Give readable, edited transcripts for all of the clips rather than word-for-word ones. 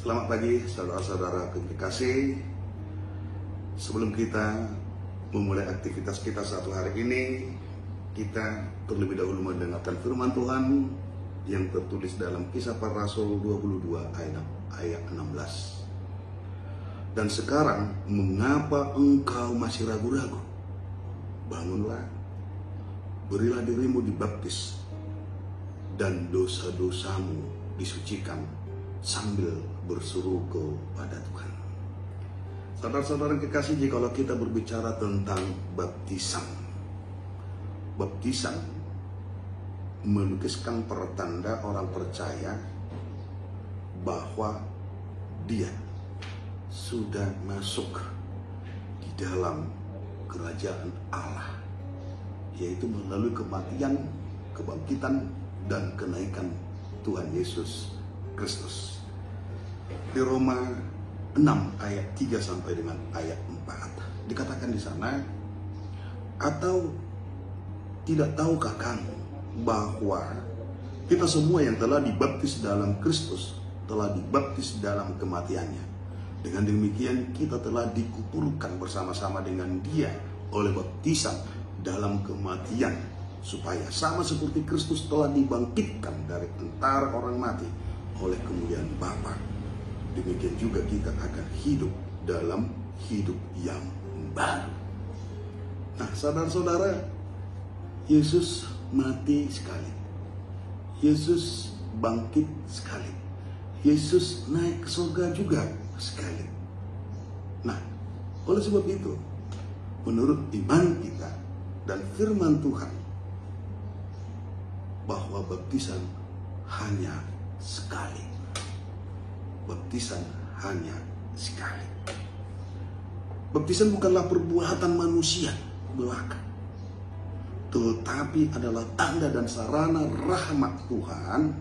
Selamat pagi saudara-saudara kekasih. Sebelum kita memulai aktivitas kita satu hari ini, kita terlebih dahulu mendengarkan firman Tuhan yang tertulis dalam Kisah Para Rasul 22 ayat 16. Dan sekarang, mengapa engkau masih ragu-ragu? Bangunlah, berilah dirimu dibaptis, dan dosa-dosamu disucikan, sambil berseru kepada Tuhan. Saudara-saudara kekasih, jikalau kita berbicara tentang baptisan melukiskan pertanda orang percaya bahwa dia sudah masuk di dalam kerajaan Allah, yaitu melalui kematian, kebangkitan, dan kenaikan Tuhan Yesus Kristus. Di Roma 6 ayat 3 sampai dengan ayat 4 dikatakan di sana, atau tidak tahukah kamu bahwa kita semua yang telah dibaptis dalam Kristus telah dibaptis dalam kematiannya. Dengan demikian kita telah dikuburkan bersama-sama dengan Dia oleh baptisan dalam kematian, supaya sama seperti Kristus telah dibangkitkan dari antara orang mati oleh kemuliaan Bapa, demikian juga kita akan hidup dalam hidup yang baru. Nah, saudara-saudara, Yesus mati sekali, Yesus bangkit sekali, Yesus naik ke surga juga sekali. Nah, oleh sebab itu, menurut iman kita dan firman Tuhan, bahwa baptisan hanya sekali. Baptisan hanya sekali. Baptisan bukanlah perbuatan manusia belaka, tetapi adalah tanda dan sarana rahmat Tuhan,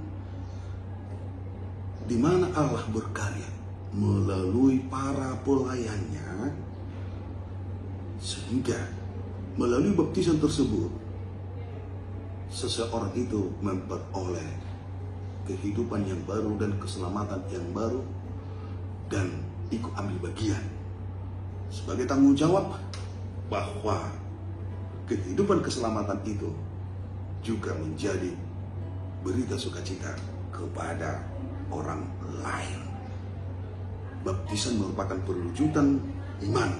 di mana Allah berkarya melalui para pelayannya, sehingga melalui baptisan tersebut seseorang itu memperoleh kehidupan yang baru dan keselamatan yang baru, dan ikut ambil bagian sebagai tanggung jawab bahwa kehidupan keselamatan itu juga menjadi berita sukacita kepada orang lain. Baptisan merupakan perwujudan iman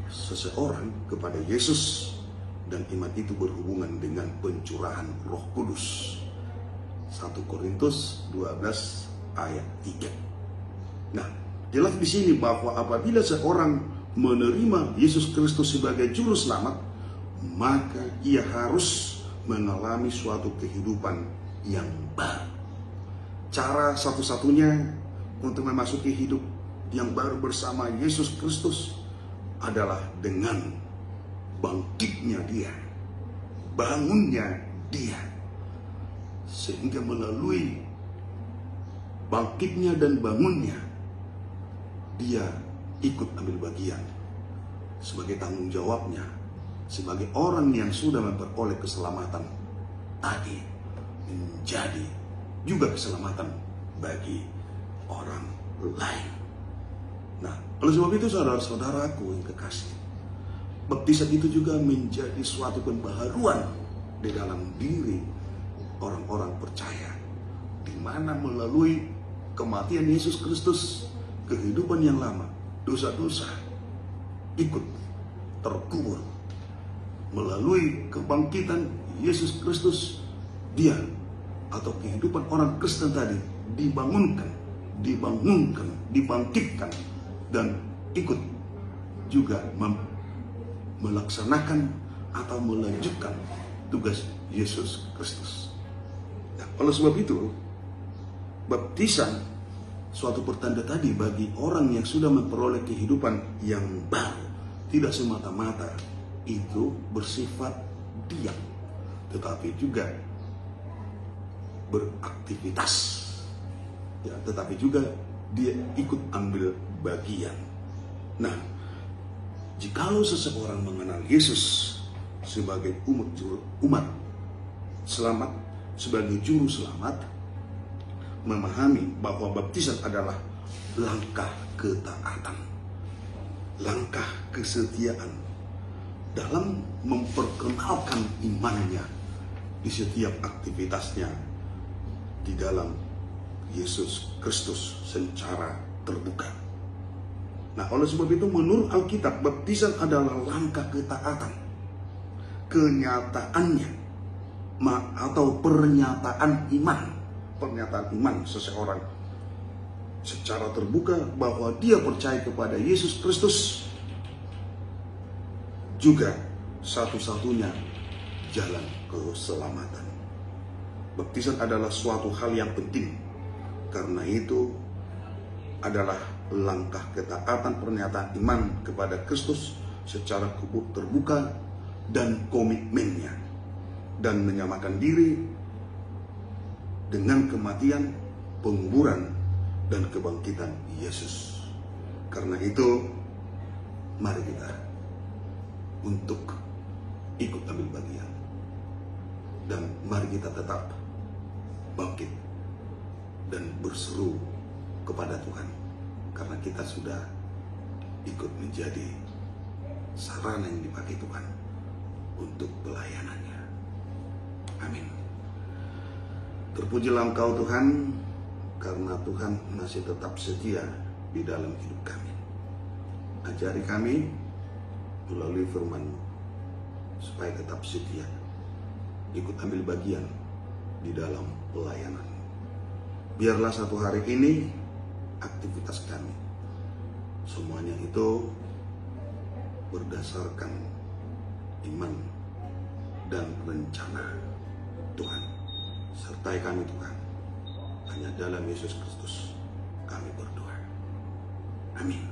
seseorang kepada Yesus, dan iman itu berhubungan dengan pencurahan Roh Kudus. 1 Korintus 12 ayat 3. Nah, jelas di sini bahwa apabila seorang menerima Yesus Kristus sebagai juru selamat, maka ia harus mengalami suatu kehidupan yang baru. Cara satu-satunya untuk memasuki hidup yang baru bersama Yesus Kristus adalah dengan bangkitnya Dia, bangunnya Dia, sehingga melalui bangkitnya dan bangunnya Dia ikut ambil bagian sebagai tanggung jawabnya, sebagai orang yang sudah memperoleh keselamatan tadi, menjadi juga keselamatan bagi orang lain. Nah, oleh sebab itu saudara-saudaraku yang kekasih, baptisan itu juga menjadi suatu pembaharuan di dalam diri orang-orang percaya, di mana melalui kematian Yesus Kristus, kehidupan yang lama, dosa-dosa ikut terkubur. Melalui kebangkitan Yesus Kristus, Dia atau kehidupan orang Kristen tadi dibangunkan, dibangkitkan, dan ikut juga melaksanakan atau melanjutkan tugas Yesus Kristus. Nah, oleh sebab itu, baptisan suatu pertanda tadi bagi orang yang sudah memperoleh kehidupan yang baru, tidak semata-mata itu bersifat diam, tetapi juga beraktivitas, ya, tetapi juga dia ikut ambil bagian. Nah, jikalau seseorang mengenal Yesus sebagai umat selamat, sebagai juru selamat, memahami bahwa baptisan adalah langkah ketaatan, langkah kesetiaan dalam memperkenalkan imannya di setiap aktivitasnya di dalam Yesus Kristus secara terbuka. Nah, oleh sebab itu menurut Alkitab, baptisan adalah langkah ketaatan, kenyataannya atau pernyataan iman seseorang secara terbuka bahwa dia percaya kepada Yesus Kristus juga satu-satunya jalan keselamatan. Baptisan adalah suatu hal yang penting, karena itu adalah langkah ketaatan pernyataan iman kepada Kristus secara terbuka dan komitmennya, dan menyamakan diri dengan kematian, penguburan, dan kebangkitan Yesus. Karena itu, mari kita untuk ikut ambil bagian, dan mari kita tetap bangkit dan berseru kepada Tuhan, karena kita sudah ikut menjadi sarana yang dipakai Tuhan untuk pelayanannya. Amin. Terpujilah Engkau Tuhan, karena Tuhan masih tetap setia di dalam hidup kami. Ajari kami melalui firman-Mu supaya tetap setia, ikut ambil bagian di dalam pelayanan. Biarlah satu hari ini aktivitas kami semuanya itu berdasarkan iman dan rencana Tuhan. Sertai kami Tuhan, hanya dalam Yesus Kristus kami berdoa. Amin.